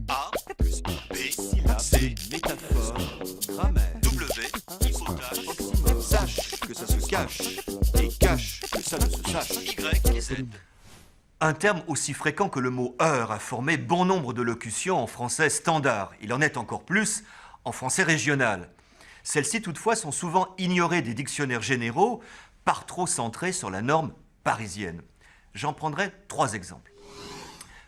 A plus B, C, Métaphore, grammaire, W, hypothèse, oxymore. Sache que ça se cache, et cache que ça ne se sache. Y et Z. Un terme aussi fréquent que le mot heure a formé bon nombre de locutions en français standard. Il en est encore plus en français régional. Celles-ci toutefois sont souvent ignorées des dictionnaires généraux, par trop centrés sur la norme parisienne. J'en prendrai 3 exemples.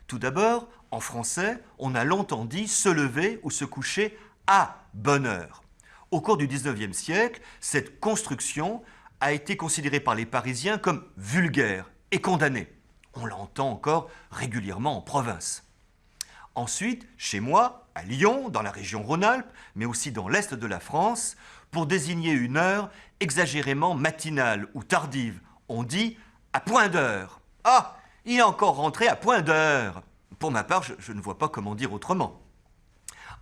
Tout d'abord, en français, on a longtemps dit se lever ou se coucher à bonne heure. Au cours du 19e siècle, cette construction a été considérée par les Parisiens comme vulgaire et condamnée. On l'entend encore régulièrement en province. Ensuite, chez moi, à Lyon, dans la région Rhône-Alpes, mais aussi dans l'est de la France, pour désigner une heure exagérément matinale ou tardive, on dit à point d'heure. Ah, il est encore rentré à point d'heure. Pour ma part, je ne vois pas comment dire autrement.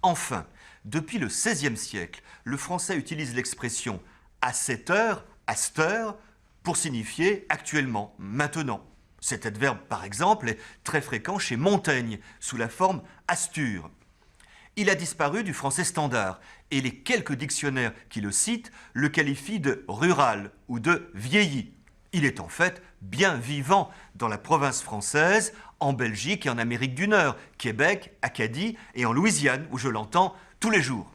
Enfin, depuis le XVIe siècle, le français utilise l'expression à cette heure, à cette heure, pour signifier actuellement, maintenant. Cet adverbe, par exemple, est très fréquent chez Montaigne, sous la forme asture. Il a disparu du français standard, et les quelques dictionnaires qui le citent le qualifient de rural ou de vieilli. Il est en fait bien vivant dans la province française, en Belgique et en Amérique du Nord, Québec, Acadie et en Louisiane, où je l'entends tous les jours.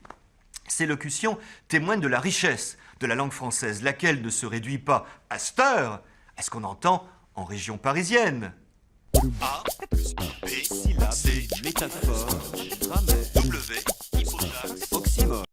Ces locutions témoignent de la richesse de la langue française, laquelle ne se réduit pas à cette heure, à ce qu'on entend en région parisienne. A plus B, Syllabe, C, métaphore, grammaire, W, hypothèse, oxymore.